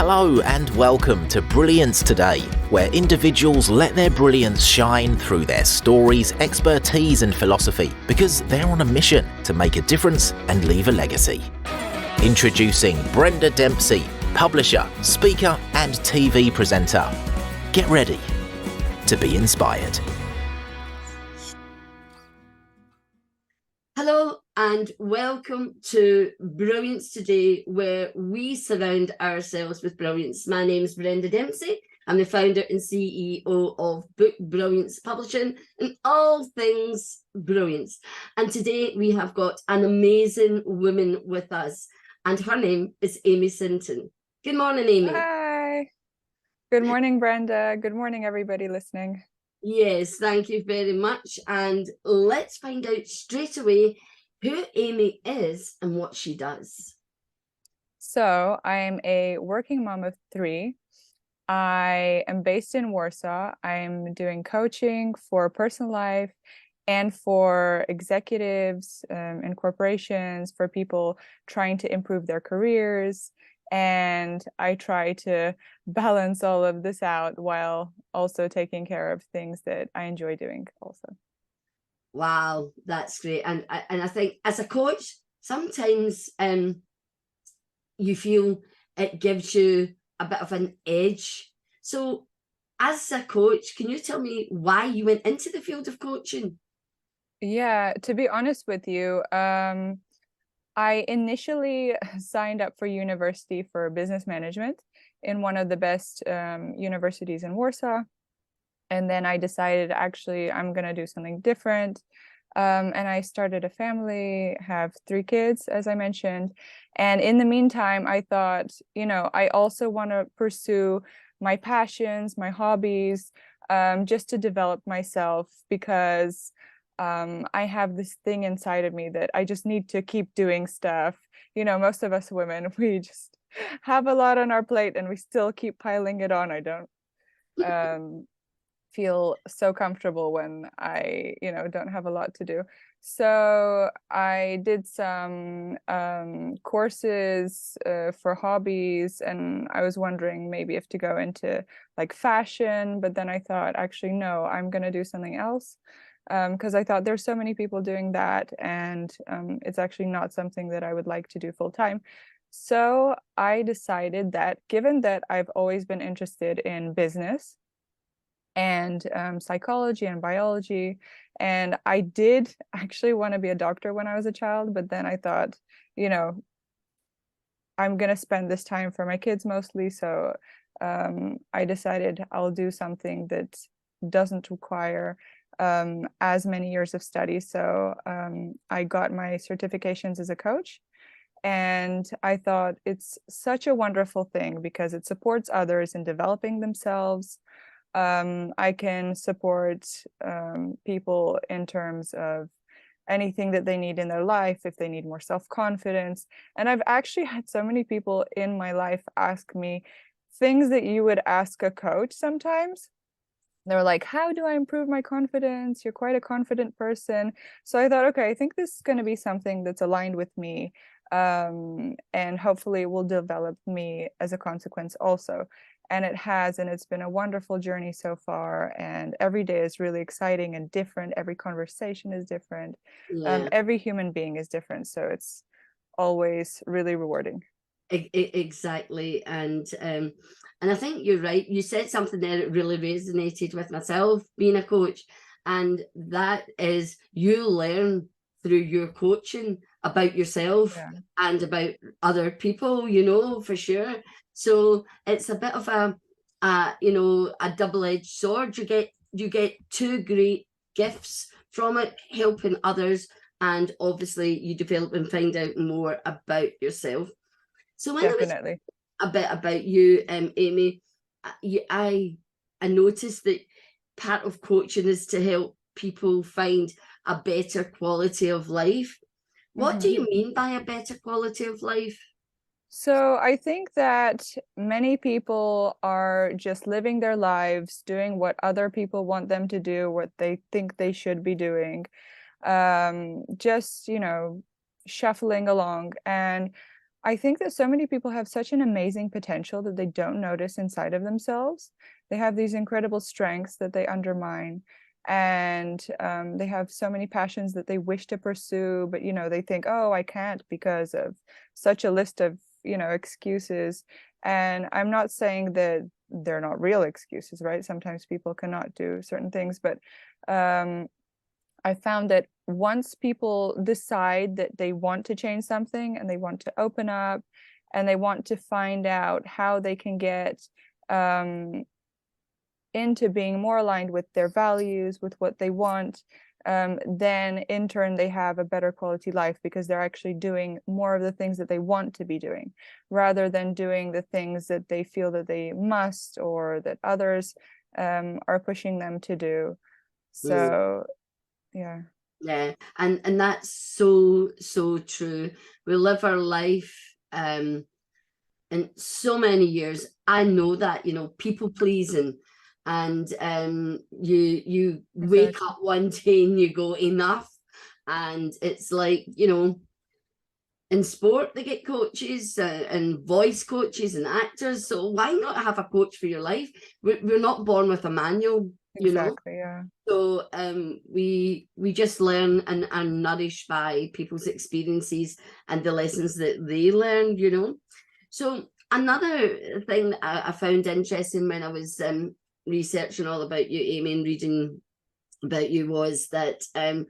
Hello and welcome to Brilliance Today, where individuals let their brilliance shine through their stories, expertise and philosophy, because they're on a mission to make a difference and leave a legacy. Introducing Brenda Dempsey, publisher, speaker and TV presenter. Get ready to be inspired. Hello and welcome to Brilliance Today, where we surround ourselves with brilliance. My name is Brenda Dempsey. I'm the founder and CEO of Brilliance Publishing and all things brilliance. And today we have got an amazing woman with us, and her name is Amy Sinton. Good morning, Amy. Hi. Good morning, Brenda. Good morning, everybody listening. Yes, thank you very much. And let's find out straight away who Amy is and what she does. So I'm a working mom of 3. I am based in Warsaw. I'm doing coaching for personal life and for executives and corporations, for people trying to improve their careers. And I try to balance all of this out while also taking care of things that I enjoy doing also. Wow, that's great. And I think as a coach, sometimes you feel it gives you a bit of an edge. So as a coach, can you tell me why you went into the field of coaching? Yeah, to be honest with you, I initially signed up for university for business management in one of the best universities in Warsaw. And then I decided, actually, I'm going to do something different. And I started a family, have 3 kids, as I mentioned. And in the meantime, I thought, I also want to pursue my passions, my hobbies, just to develop myself, because I have this thing inside of me that I just need to keep doing stuff. Most of us women, we just have a lot on our plate and we still keep piling it on. I don't feel so comfortable when I, don't have a lot to do. So I did some courses for hobbies, and I was wondering maybe if to go into like fashion, but then I thought, actually, no, I'm going to do something else. Because I thought there's so many people doing that, and it's actually not something that I would like to do full time. So I decided that, given that I've always been interested in business and psychology and biology, and I did actually want to be a doctor when I was a child, but then I thought, I'm going to spend this time for my kids mostly. So I decided I'll do something that doesn't require as many years of study. So I got my certifications as a coach, and I thought it's such a wonderful thing because it supports others in developing themselves. I can support people in terms of anything that they need in their life, if they need more self-confidence. And I've actually had so many people in my life ask me things that you would ask a coach sometimes. They were like, how do I improve my confidence? You're quite a confident person. So I thought, okay, I think this is going to be something that's aligned with me. And hopefully it will develop me as a consequence also. And it has, and it's been a wonderful journey so far. And every day is really exciting and different. Every conversation is different. Yeah. Every human being is different. So it's always really rewarding. Exactly. And I think you're right. You said something there that really resonated with myself, being a coach, and that is you learn through your coaching about yourself and about other people, for sure. So it's a bit of a double-edged sword. You get 2 great gifts from it, helping others, and obviously you develop and find out more about yourself. So when Definitely. I was a bit about you, Amy, I noticed that part of coaching is to help people find a better quality of life. What do you mean by a better quality of life? So I think that many people are just living their lives, doing what other people want them to do, what they think they should be doing, just, shuffling along. And I think that so many people have such an amazing potential that they don't notice inside of themselves. They have these incredible strengths that they undermine, and they have so many passions that they wish to pursue, but they think, oh, I can't because of such a list of excuses. And I'm not saying that they're not real excuses, right? Sometimes people cannot do certain things, but I found that once people decide that they want to change something and they want to open up and they want to find out how they can get into being more aligned with their values, with what they want, then in turn they have a better quality life because they're actually doing more of the things that they want to be doing rather than doing the things that they feel that they must or that others are pushing them to do. So yeah, and that's so true. We live our life in so many years. I know that, people pleasing, and you wake exactly. up one day and you go, enough. And it's like, in sport they get coaches and voice coaches and actors, so why not have a coach for your life? We're not born with a manual, Exactly, yeah. So we just learn and are nourished by people's experiences and the lessons that they learn, So another thing that I found interesting when I was researching all about you, Amy, and reading about you was that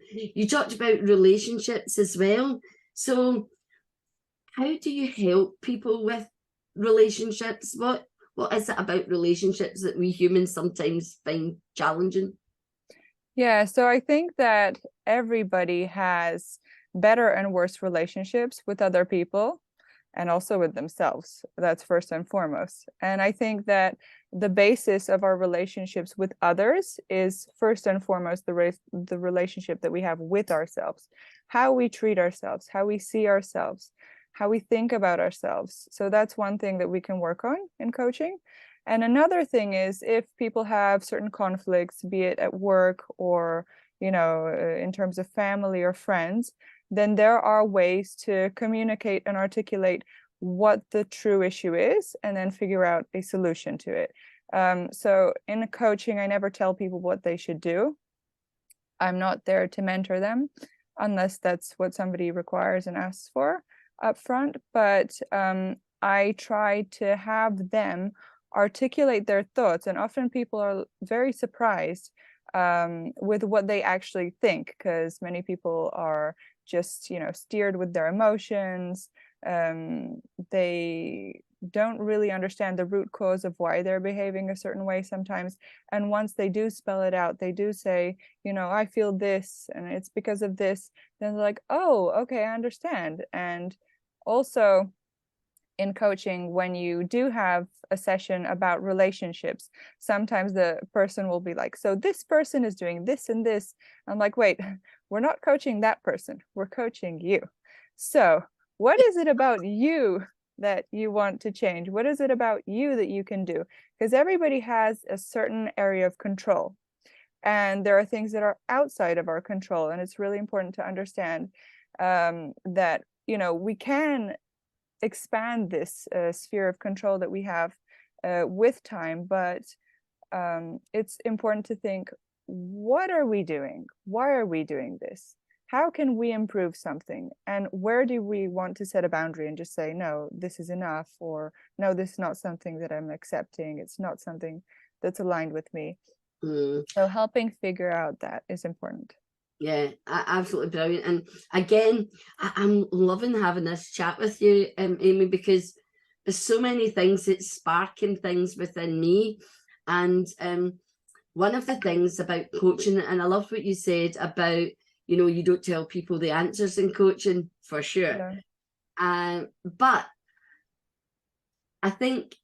you talked about relationships as well. So how do you help people with relationships? What is it about relationships that we humans sometimes find challenging? Yeah, so I think that everybody has better and worse relationships with other people and also with themselves. That's first and foremost. And I think that the basis of our relationships with others is first and foremost the relationship that we have with ourselves, how we treat ourselves, how we see ourselves, how we think about ourselves. So that's one thing that we can work on in coaching. And another thing is if people have certain conflicts, be it at work or, in terms of family or friends, then there are ways to communicate and articulate what the true issue is and then figure out a solution to it. So in coaching, I never tell people what they should do. I'm not there to mentor them unless that's what somebody requires and asks for up front. But I try to have them articulate their thoughts. And often people are very surprised with what they actually think, because many people are just, steered with their emotions. They don't really understand the root cause of why they're behaving a certain way sometimes. And once they do spell it out, they do say, I feel this and it's because of this. Then they're like, oh, okay, I understand. And also in coaching, when you do have a session about relationships, sometimes the person will be like, so this person is doing this and this. I'm like, wait, we're not coaching that person, we're coaching you. So what is it about you that you want to change? What is it about you that you can do? Because everybody has a certain area of control, and there are things that are outside of our control. And it's really important to understand that, we can expand this sphere of control that we have with time, but it's important to think, what are we doing? Why are we doing this? How can we improve something? And where do we want to set a boundary and just say, no, this is enough, or no, this is not something that I'm accepting. It's not something that's aligned with me. So helping figure out that is important. Yeah, absolutely brilliant. And again, I'm loving having this chat with you, Amy, because there's so many things that's sparking things within me. And one of the things about coaching, and I love what you said about, you don't tell people the answers in coaching, for sure. Yeah. But I think,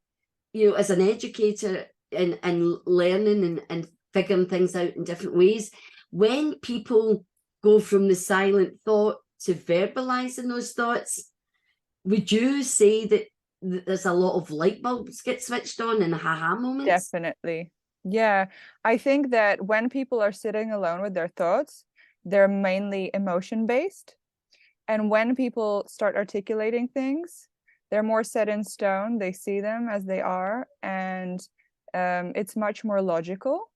as an educator and learning and figuring things out in different ways, when people go from the silent thought to verbalizing those thoughts, would you say that there's a lot of light bulbs get switched on and aha moments? Definitely. Yeah. I think that when people are sitting alone with their thoughts, they're mainly emotion based. And when people start articulating things, they're more set in stone. They see them as they are, and it's much more logical.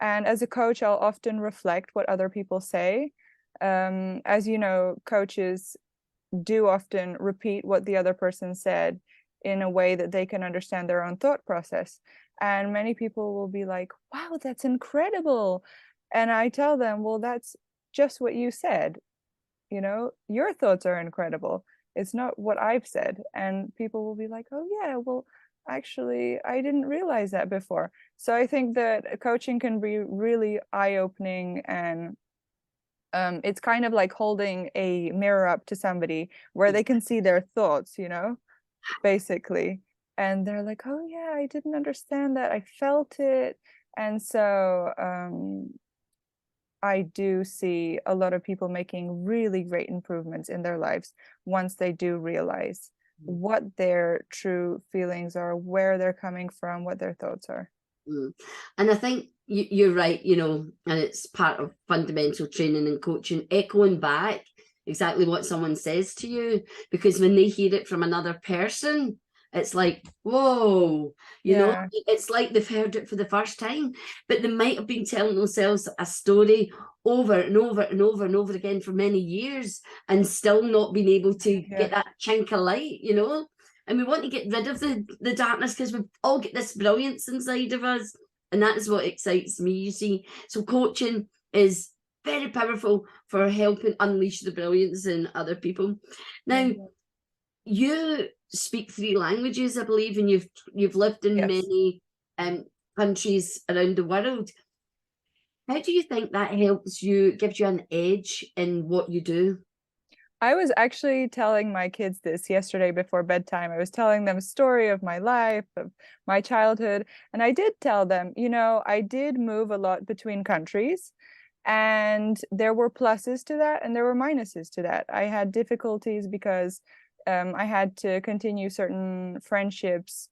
And as a coach, I'll often reflect what other people say. As you know, coaches do often repeat what the other person said in a way that they can understand their own thought process. And many people will be like, wow, that's incredible. And I tell them, well, that's just what you said. You know, your thoughts are incredible. It's not what I've said. And people will be like, oh, yeah, well, actually, I didn't realize that before. So I think that coaching can be really eye-opening, and it's kind of like holding a mirror up to somebody where they can see their thoughts, you know, basically. And they're like, oh, yeah, I didn't understand that. I felt it. And so I do see a lot of people making really great improvements in their lives once they do realize what their true feelings are, where they're coming from, what their thoughts are. And I think you're right, you know, and it's part of fundamental training and coaching, echoing back exactly what someone says to you, because when they hear it from another person, it's like, whoa, you know, it's like they've heard it for the first time, but they might have been telling themselves a story over and over and over and over again for many years and still not being able to get that chink of light, you know. And we want to get rid of the darkness, because we've all got this brilliance inside of us, and that is what excites me, you see. So coaching is very powerful for helping unleash the brilliance in other people. Now, you speak 3 languages, I believe, and you've lived in many countries around the world. How do you think that helps you, gives you an edge in what you do? I was actually telling my kids this yesterday before bedtime. I was telling them a story of my life, of my childhood, and I did tell them, you know, I did move a lot between countries, and there were pluses to that and there were minuses to that. I had difficulties because I had to continue certain friendships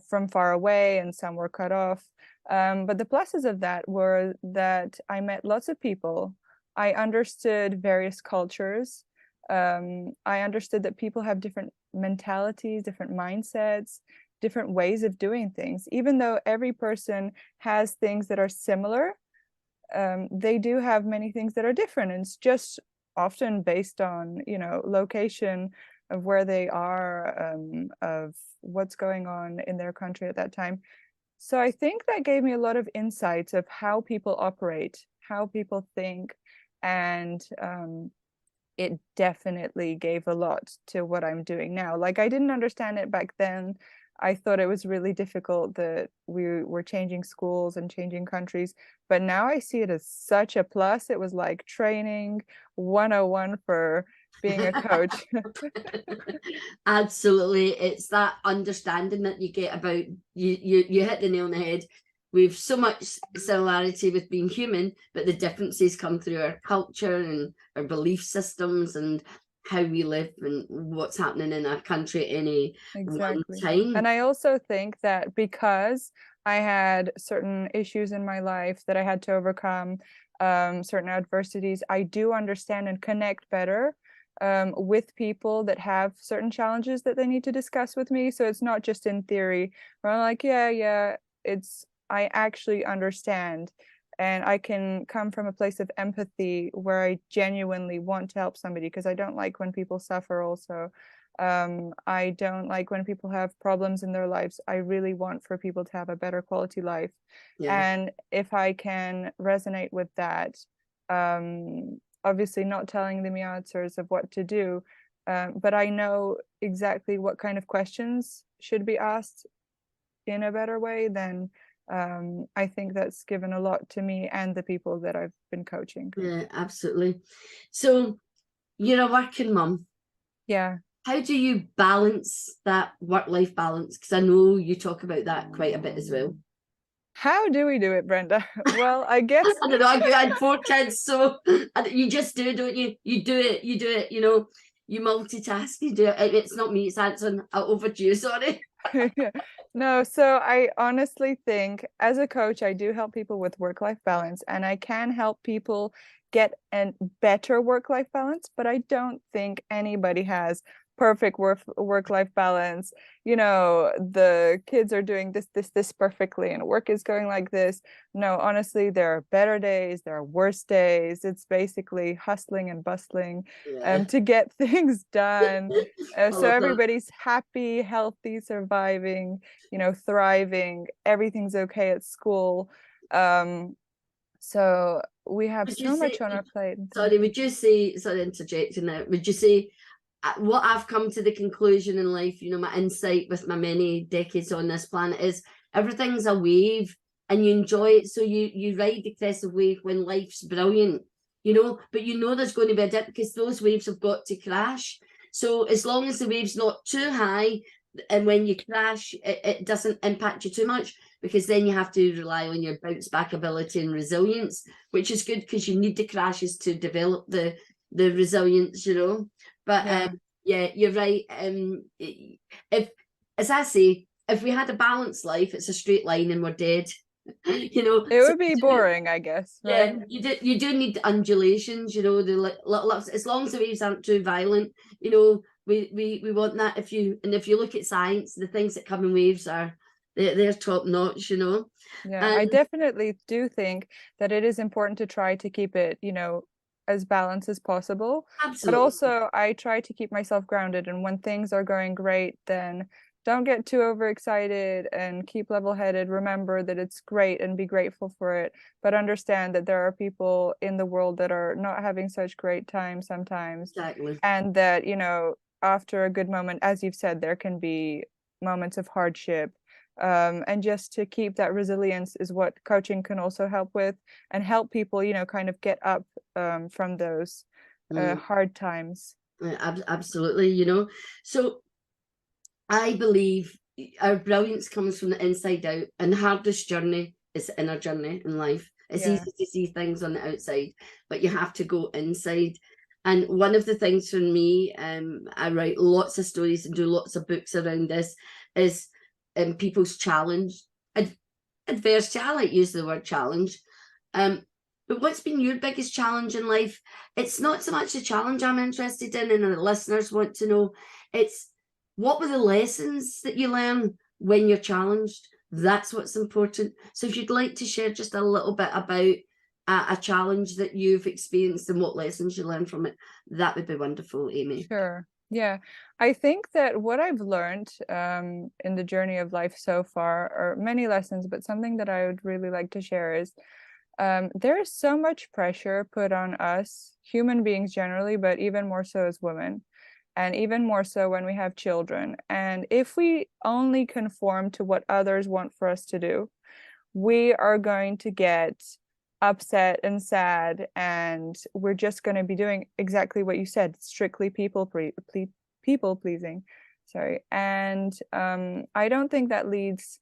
from far away, and some were cut off. But the pluses of that were that I met lots of people. I understood various cultures. I understood that people have different mentalities, different mindsets, different ways of doing things. Even though every person has things that are similar, they do have many things that are different. And it's just often based on, you know, location of where they are, of what's going on in their country at that time. So I think that gave me a lot of insights of how people operate, how people think, and it definitely gave a lot to what I'm doing now. Like, I didn't understand it back then. I thought it was really difficult that we were changing schools and changing countries, but now I see it as such a plus. It was like training 101 for being a coach. Absolutely. It's that understanding that you get about, you hit the nail on the head. We've so much similarity with being human, but the differences come through our culture and our belief systems and how we live and what's happening in our country at any one time. And I also think that because I had certain issues in my life that I had to overcome, certain adversities, I do understand and connect better with people that have certain challenges that they need to discuss with me. So it's not just in theory where I'm like, yeah, I actually understand, and I can come from a place of empathy where I genuinely want to help somebody, because I don't like when people suffer also. I don't like when people have problems in their lives. I really want for people to have a better quality life. And if I can resonate with that, obviously not telling them the answers of what to do, but I know exactly what kind of questions should be asked in a better way, then I think that's given a lot to me and the people that I've been coaching. Yeah, absolutely. So you're a working mum. Yeah. How do you balance that work-life balance? Because I know you talk about that quite a bit as well. How do we do it, Brenda? Well, I guess I don't know. I had 4 kids, so you just do, don't you? You do it. You know, you multitask. You do it. It's not me. It's answering over to you. Sorry. No, so I honestly think as a coach, I do help people with work-life balance, and I can help people get a better work-life balance, but I don't think anybody has perfect work-life balance. You know, the kids are doing this perfectly, and work is going like this. No, honestly, there are better days, there are worse days. It's basically hustling and bustling Yeah. to get things done. I So love that. everybody's happy, healthy, surviving, you know, thriving. Everything's okay at school. So we have Would you so say, much on our plate. sorry, would you say, sorry, interjecting there, would you say what I've come to the conclusion in life, you know, my insight with my many decades on this planet is everything's a wave and you enjoy it. So you ride the crest of wave when life's brilliant, you know, but you know there's going to be a dip because those waves have got to crash. So as long as the wave's not too high, and when you crash, it doesn't impact you too much, because then you have to rely on your bounce back ability and resilience, which is good because you need the crashes to develop the resilience, you know. But Yeah. yeah, you're right. If, as I say, if we had a balanced life, it's a straight line and we're dead. You know, It so would be boring, I guess, yeah, right? you do need undulations, you know, the little ups, as long as the waves aren't too violent, you know, we want that. If you look at science, the things that come in waves are they're top notch, you know. Yeah, I And definitely do think that it is important to try to keep it, you know, as balanced as possible. But absolutely, also I try to keep myself grounded, and when things are going great, then don't get too overexcited and keep level-headed. Remember that it's great and be grateful for it, but understand that there are people in the world that are not having such great times sometimes, exactly. and that, you know, after a good moment, as you've said, there can be moments of hardship. And just to keep that resilience is what coaching can also help with, and help people, you know, kind of get up from those hard times. Absolutely, you know. So I believe our brilliance comes from the inside out, and the hardest journey is the inner journey in life. It's Yeah. easy to see things on the outside, but you have to go inside. And one of the things for me, I write lots of stories and do lots of books around this, is people's challenge, adversity. I like use the word challenge. But what's been your biggest challenge in life? It's not so much the challenge I'm interested in, and the listeners want to know. It's what were the lessons that you learn when you're challenged? That's what's important. So if you'd like to share just a little bit about a challenge that you've experienced and what lessons you learned from it, that would be wonderful, Amy. Sure. Yeah. I think that what I've learned in the journey of life so far are many lessons, but something that I would really like to share is there is so much pressure put on us, human beings generally, but even more so as women, and even more so when we have children. And if we only conform to what others want for us to do, we are going to get upset and sad, and we're just going to be doing exactly what you said, strictly people pleasing. Sorry. And I don't think that leads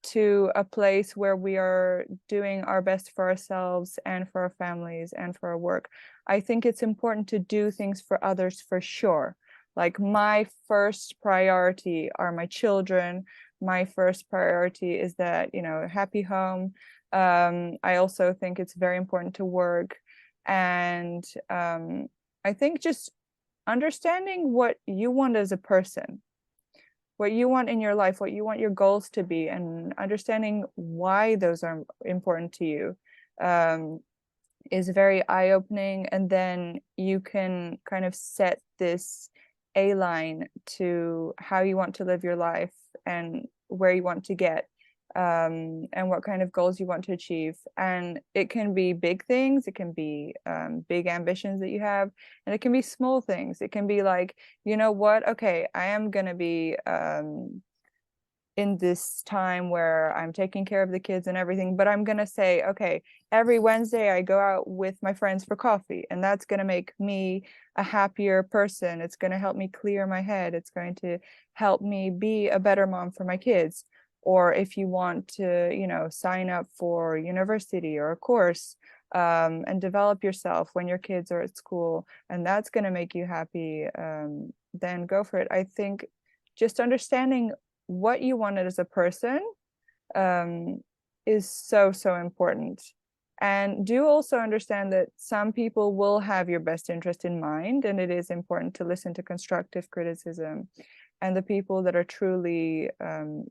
to a place where we are doing our best for ourselves and for our families and for our work. I think it's important to do things for others for sure. Like, my first priority are my children. My first priority is that, you know, happy home. I also think it's very important to work. And I think just understanding what you want as a person, what you want in your life, what you want your goals to be, and understanding why those are important to you is very eye-opening. And then you can kind of set this A line to how you want to live your life and where you want to get, and what kind of goals you want to achieve. And it can be big things, it can be big ambitions that you have, and it can be small things. It can be like, you know what, okay, I am going to be in this time where I'm taking care of the kids and everything, but I'm going to say, okay, every Wednesday I go out with my friends for coffee, and that's going to make me a happier person. It's going to help me clear my head. It's going to help me be a better mom for my kids. Or if you want to, you know, sign up for university or a course, and develop yourself when your kids are at school, and that's going to make you happy, then go for it. I think just understanding what you wanted as a person is so important. And do also understand that some people will have your best interest in mind, and it is important to listen to constructive criticism and the people that are truly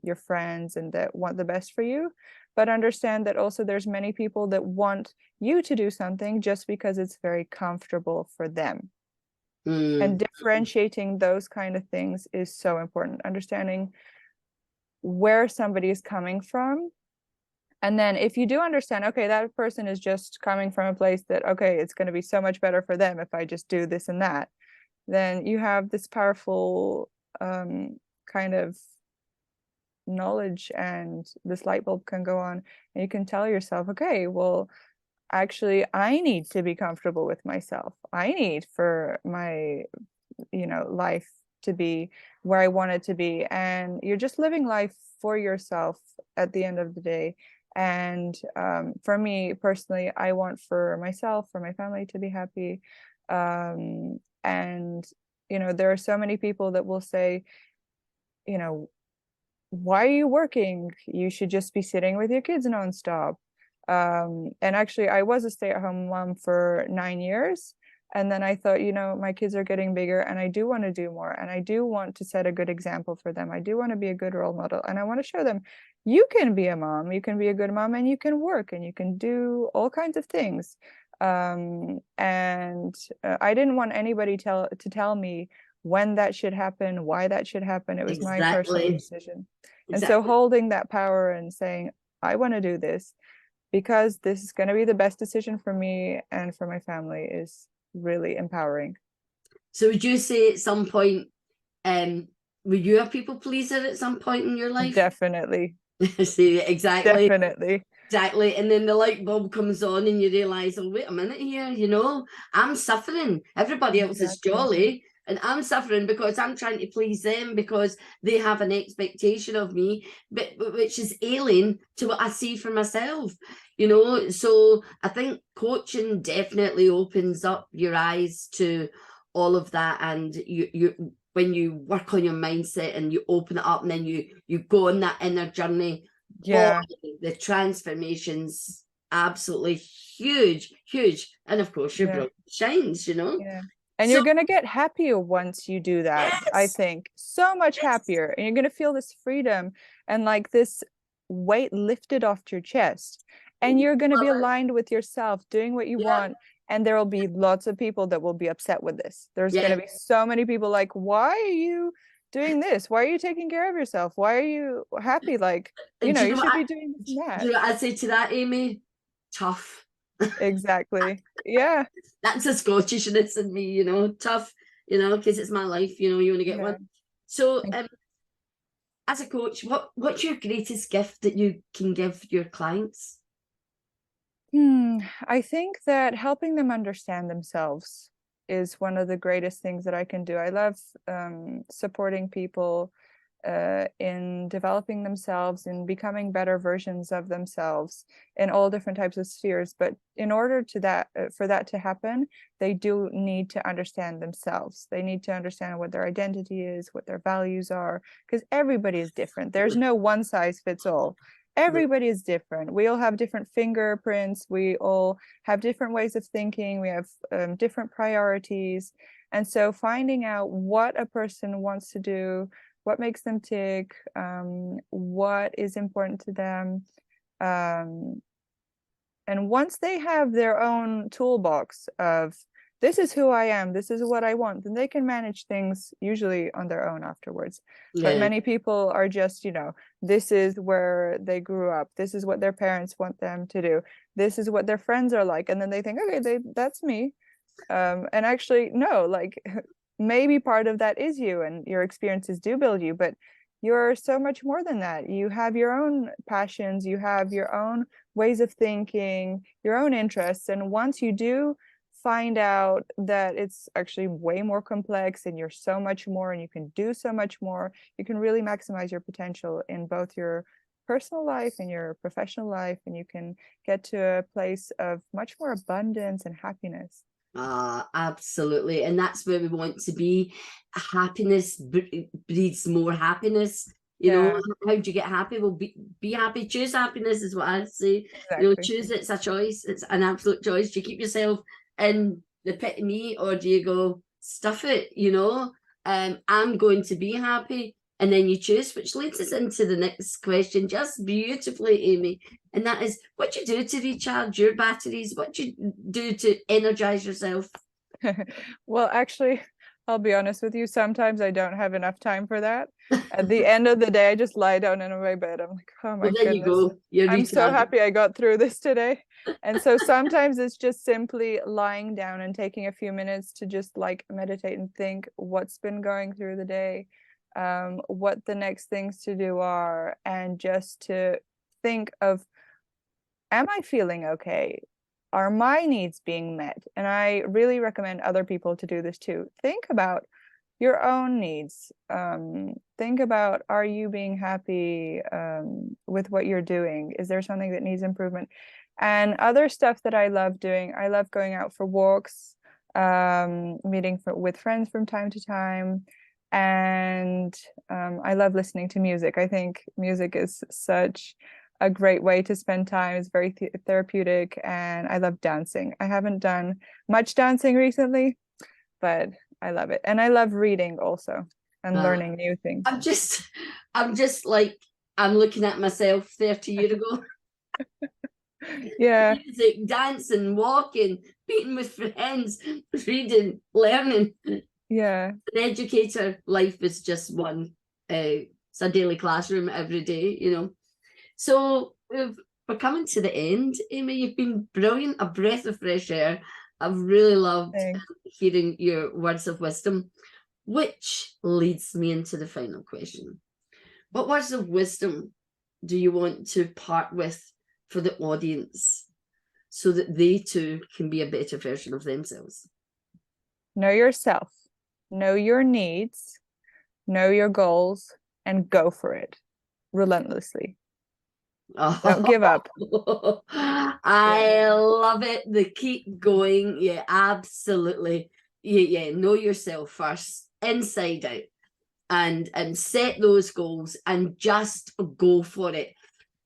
your friends and that want the best for you. But understand that also there's many people that want you to do something just because it's very comfortable for them. And differentiating those kind of things is so important. Understanding where somebody is coming from. And then if you do understand, okay, that person is just coming from a place that, okay, it's going to be so much better for them if I just do this and that, then you have this powerful kind of knowledge, and this light bulb can go on, and you can tell yourself, okay, well, actually, I need to be comfortable with myself. I need for my, life to be where I want it to be. And you're just living life for yourself at the end of the day. And for me personally, I want for myself, for my family to be happy. And, there are so many people that will say, why are you working? You should just be sitting with your kids nonstop. And actually, I was a stay-at-home mom for 9 years. And then I thought, my kids are getting bigger and I do want to do more. And I do want to set a good example for them. I do want to be a good role model. And I want to show them, you can be a mom, you can be a good mom, and you can work and you can do all kinds of things. I didn't want anybody to tell me when that should happen, why that should happen. It was my personal decision. And so holding that power and saying, I want to do this because this is going to be the best decision for me and for my family is really empowering. So would you say at some point, were you a people pleaser at some point in your life? Definitely. See, exactly. Definitely. Exactly. And then the light bulb comes on and you realise, oh, wait a minute here, I'm suffering. Everybody else is jolly. And I'm suffering because I'm trying to please them because they have an expectation of me, but which is alien to what I see for myself, So I think coaching definitely opens up your eyes to all of that. And you when you work on your mindset and you open it up and then you go on that inner journey, yeah, the transformation's absolutely huge. And of course your brilliance shines, Yeah. And you're going to get happier once you do that. Yes. I think so much happier. And you're going to feel this freedom and like this weight lifted off your chest. And you're going to be aligned with yourself, doing what you want. And there will be lots of people that will be upset with this. There's going to be so many people like, why are you doing this? Why are you taking care of yourself? Why are you happy? Like, you should be doing this and that. Do you know what I'd say to that, Amy? Tough. Exactly. Yeah. That's a Scottishness in me, tough, because it's my life, you want to get one. So as a coach, what's your greatest gift that you can give your clients? I think that helping them understand themselves is one of the greatest things that I can do. I love supporting people in developing themselves and becoming better versions of themselves in all different types of spheres. But in order for that to happen, they do need to understand themselves. They need to understand what their identity is, what their values are, because everybody is different. There's no one size fits all. Everybody is different. We all have different fingerprints. We all have different ways of thinking. We have different priorities. And so finding out what a person wants to do, what makes them tick, what is important to them. And once they have their own toolbox of, this is who I am, this is what I want, then they can manage things usually on their own afterwards. But many people are just, this is where they grew up. This is what their parents want them to do. This is what their friends are like. And then they think, okay, that's me. And actually, no, like maybe part of that is you and your experiences do build you, but you're so much more than that. You have your own passions, you have your own ways of thinking, your own interests. And once you do find out that it's actually way more complex and you're so much more and you can do so much more, you can really maximize your potential in both your personal life and your professional life, and you can get to a place of much more abundance and happiness. Absolutely. And that's where we want to be. Happiness breeds more happiness. You know, Yeah. how do you get happy? Well, be happy. Choose happiness is what I say. You know, Exactly. choose it's a choice. It's an absolute choice. Do you keep yourself in the pit of me, or do you go stuff it? You know, I'm going to be happy, and then you choose, which leads us into the next question just beautifully, Amy. And that is, what do you do to recharge your batteries? What do you do to energize yourself? Well, actually, I'll be honest with you. Sometimes I don't have enough time for that. At the end of the day, I just lie down in my bed. I'm like, oh my Well, there you goodness. go. You're I'm so recharged. happy I got through this today. And so sometimes it's just simply lying down and taking a few minutes to just like meditate and think what's been going through the day, what the next things to do are, and just to think of, am I feeling okay? Are my needs being met? And I really recommend other people to do this too. Think about your own needs. Think about, are you being happy with what you're doing? Is there something that needs improvement? And other stuff that I love doing, I love going out for walks, meeting with friends from time to time. And I love listening to music. I think music is such a great way to spend time. It's very therapeutic, and I love dancing. I haven't done much dancing recently, but I love it. And I love reading also, and learning new things. I'm just like, I'm looking at myself 30 years ago. Yeah. Music, dancing, walking, meeting with friends, reading, learning. Yeah. An educator, life is just one. It's a daily classroom every day, you know. So we're coming to the end. Amy, you've been brilliant, a breath of fresh air. I've really loved hearing your words of wisdom, which leads me into the final question. What words of wisdom do you want to part with for the audience so that they too can be a better version of themselves? Know yourself, know your needs, know your goals, and go for it relentlessly. Don't give up. I love it. The keep going. Yeah, absolutely. Yeah. Know yourself first, inside out, and set those goals and just go for it.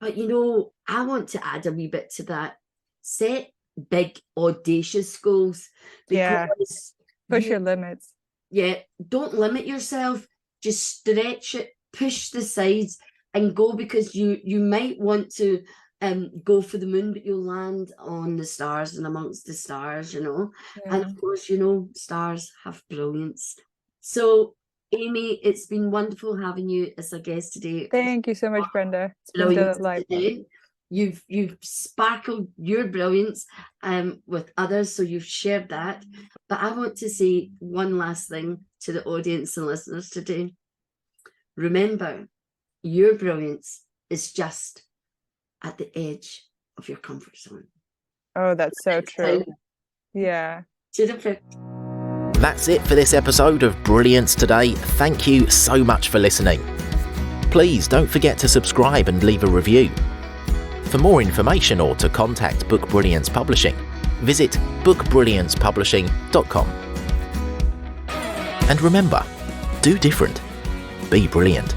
But you know, I want to add a wee bit to that. Set big, audacious goals, because push your limits. Yeah, don't limit yourself. Just stretch it, push the sides, and go, because you might want to go for the moon, but you'll land on the stars and amongst the stars, you know. Yeah. And of course, you know, stars have brilliance. So Amy, it's been wonderful having you as a guest today. Thank you so much, Brenda. It's been delightful. You've sparkled your brilliance with others, so you've shared that. But I want to say one last thing to the audience and listeners today. Remember, your brilliance is just at the edge of your comfort zone. Oh, that's so true. Yeah. That's it for this episode of Brilliance Today. Thank you so much for listening. Please don't forget to subscribe and leave a review. For more information or to contact Book Brilliance Publishing, visit bookbrilliancepublishing.com. And remember, do different. Be brilliant.